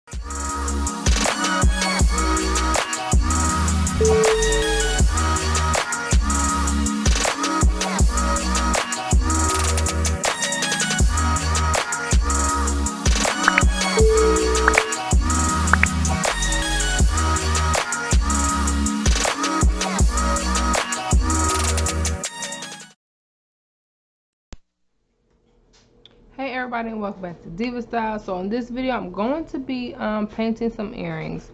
Hey everybody, and welcome back to Diva Style. So in this video I'm going to be painting some earrings,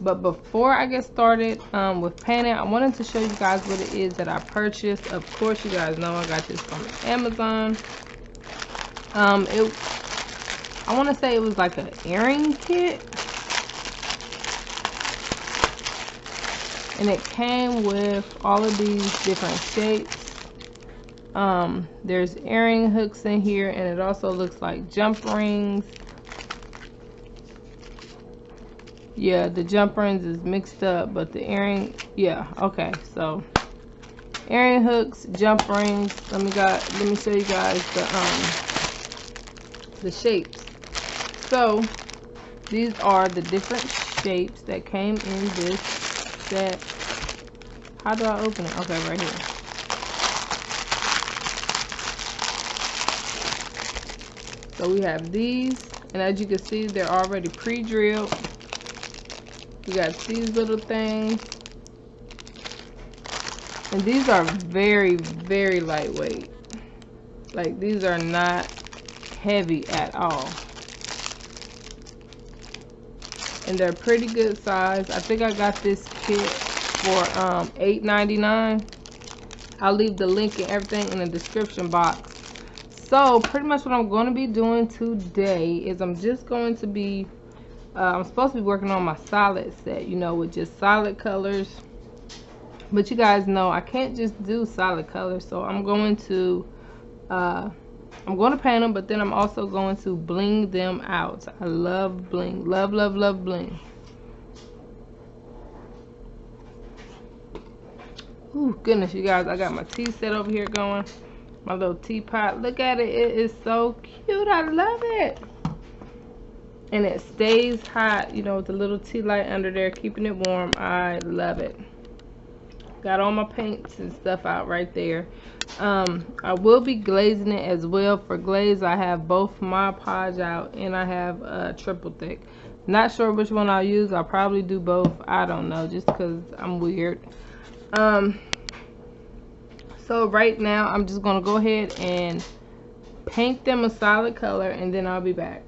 but before I get started with painting, I wanted to show you guys what it is that I purchased. Of course, you guys know I got this from Amazon. I want to say it was like an earring kit, and it came with all of these different shapes. There's earring hooks in here, and it also looks like jump rings. Yeah, the jump rings is mixed up, but the earring, yeah, okay. So earring hooks, jump rings. Let me show you guys the shapes. So these are the different shapes that came in this set. How do I open it? Okay, right here. So we have these, and as you can see, they're already pre-drilled. You got these little things, and these are very, very lightweight. Like, these are not heavy at all, and they're pretty good size. I think I got this kit for $8.99. I'll leave the link and everything in the description box. So pretty much what I'm going to be doing today is I'm just going to be I'm supposed to be working on my solid set, you know, with just solid colors, but you guys know I can't just do solid colors. So I'm going to paint them, but then I'm also going to bling them out. I love bling, love bling. Ooh, goodness, you guys, I got my tea set over here going. My little teapot. Look at it. It is so cute. I love it. And it stays hot, you know, with the little tea light under there, keeping it warm. I love it. Got all my paints and stuff out right there. I will be glazing it as well. For glaze, I have both my Podge out, and I have triple thick. Not sure which one I'll use. I'll probably do both. I don't know, just because I'm weird. So right now, I'm just going to go ahead and paint them a solid color, and then I'll be back.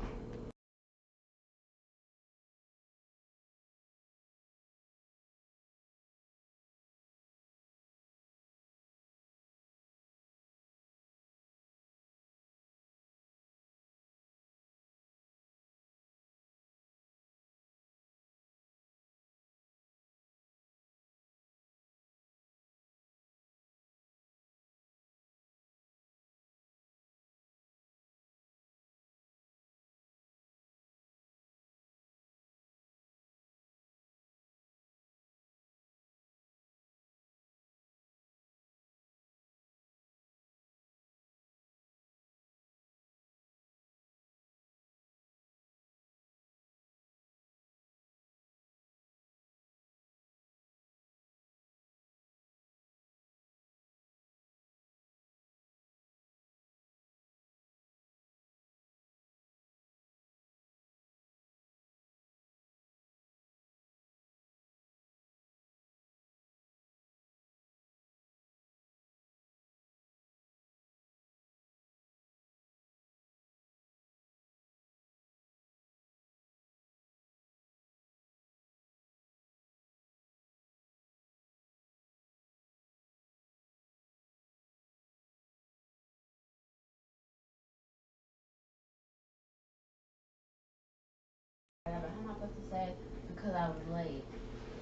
Because I was late.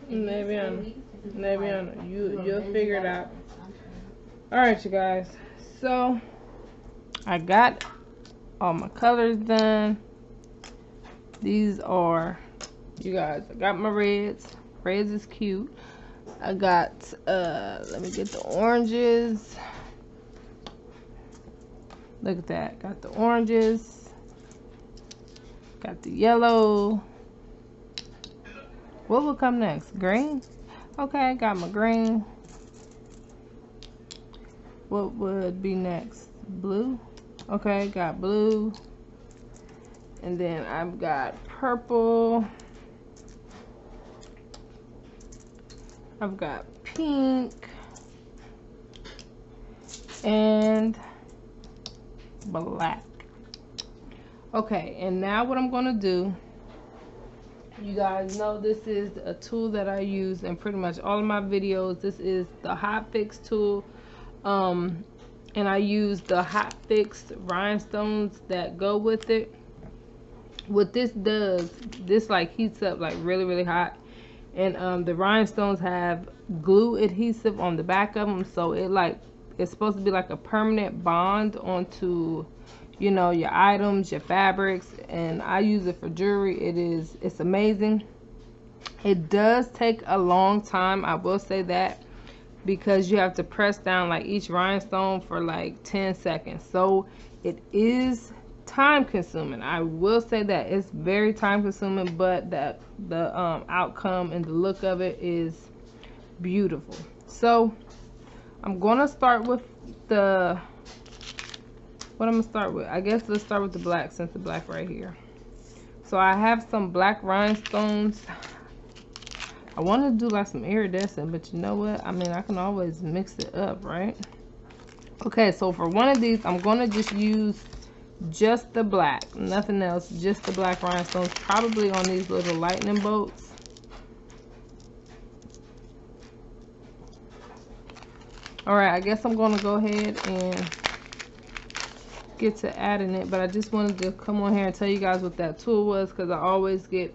Maybe you'll figure it out. Alright, you guys. So I got all my colors done. These are, you guys, I got my reds. Reds is cute. I got let me get the oranges. Look at that. Got the oranges. Got the yellow. What will come next? Green? Okay, I got my green. What would be next? Blue? Okay, got blue. And then I've got purple. I've got pink. And black. Okay, and now what I'm going to do, you guys know this is a tool that I use in pretty much all of my videos. This is the Hot Fix tool. And I use the Hot Fix rhinestones that go with it. What this does, this like heats up like really hot, and the rhinestones have glue adhesive on the back of them, so it's supposed to be like a permanent bond onto, you know, your items, your fabrics. And I use it for jewelry. It's amazing. It does take a long time, I will say that, because you have to press down like each rhinestone for like 10 seconds. So it is time consuming. I will say that it's very time consuming, but the outcome and the look of it is beautiful. So I'm gonna start with what I'm gonna start with. I guess let's start with the black, since the black right here. So I have some black rhinestones. I want to do like some iridescent, but you know what? I mean, I can always mix it up, right? Okay, so for one of these, I'm gonna just use just the black, nothing else, just the black rhinestones, probably on these little lightning bolts. All right, I guess I'm gonna go ahead and get to adding it, but I just wanted to come on here and tell you guys what that tool was, because I always get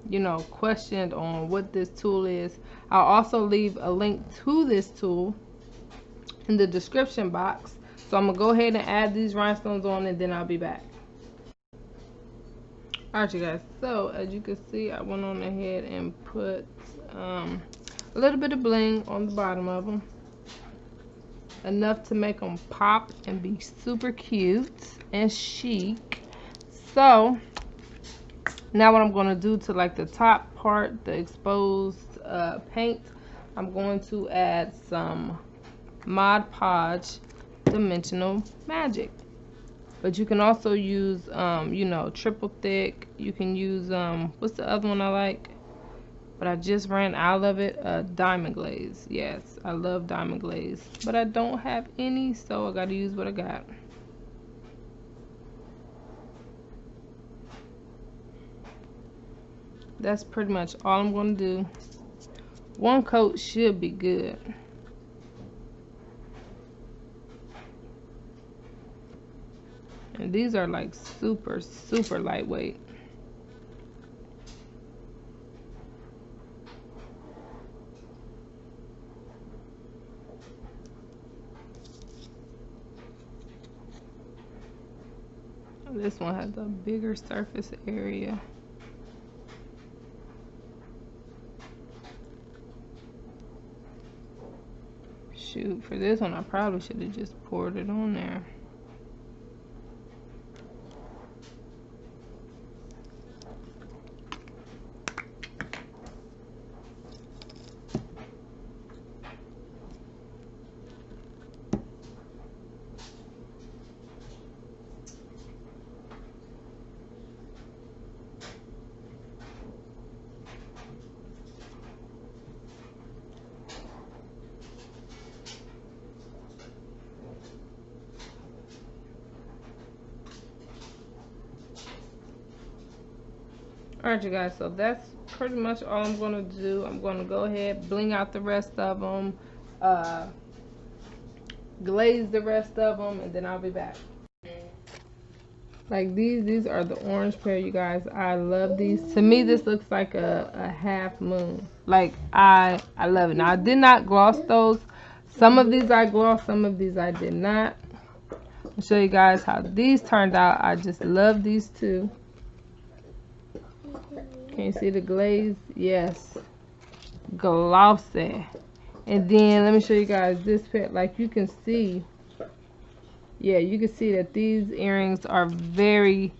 you know, questioned on what this tool is. I'll also leave a link to this tool in the description box. So I'm gonna go ahead and add these rhinestones on, and then I'll be back. Alright, you guys, so as you can see, I went on ahead and put a little bit of bling on the bottom of them, enough to make them pop and be super cute and chic. So now what I'm going to do to like the top part, the exposed paint, I'm going to add some Mod Podge Dimensional Magic. But you can also use you know, triple thick. You can use what's the other one I like, but I just ran out of it, diamond glaze. Yes, I love diamond glaze, but I don't have any, so I gotta use what I got. That's pretty much all I'm gonna do. One coat should be good. And these are like super lightweight. This one has a bigger surface area. Shoot, for this one I probably should have just poured it on there. Alright, you guys, so that's pretty much all I'm going to do. I'm going to go ahead, bling out the rest of them, glaze the rest of them, and then I'll be back. Like these are the orange pair, you guys. I love these. To me, this looks like a half moon. Like I love it. Now I did not gloss those. Some of these I glossed, some of these I did not. I'll show you guys how these turned out. I just love these two. Can you see the glaze? Yes, glossy. And then let me show you guys this pair. Like you can see, yeah, you can see that these earrings are very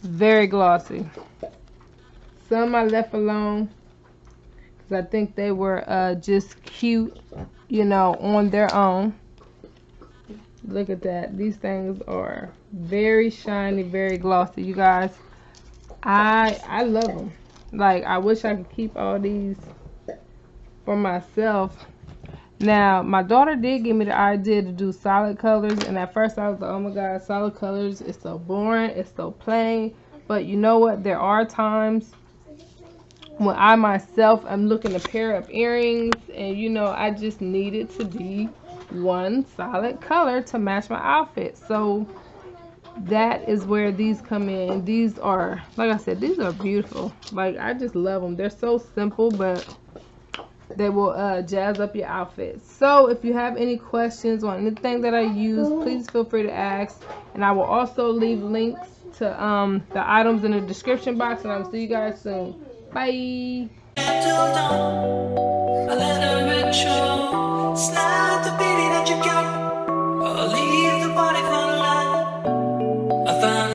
glossy. Some I left alone, because I think they were just cute, you know, on their own. Look at that. These things are very shiny, very glossy, you guys. I love them. Like, I wish I could keep all these for myself. Now, my daughter did give me the idea to do solid colors, and at first I was like, oh my god, solid colors, it's so boring, it's so plain. But you know what? There are times when I myself am looking to pair up earrings, and you know, I just need it to be one solid color to match my outfit. So that is where these come in. These are, like I said, these are beautiful. Like, I just love them. They're so simple, but they will jazz up your outfit. So if you have any questions on anything that I use, please feel free to ask, and I will also leave links to the items in the description box, and I will see you guys soon. Bye. Slide the beat that you got. I'll leave the body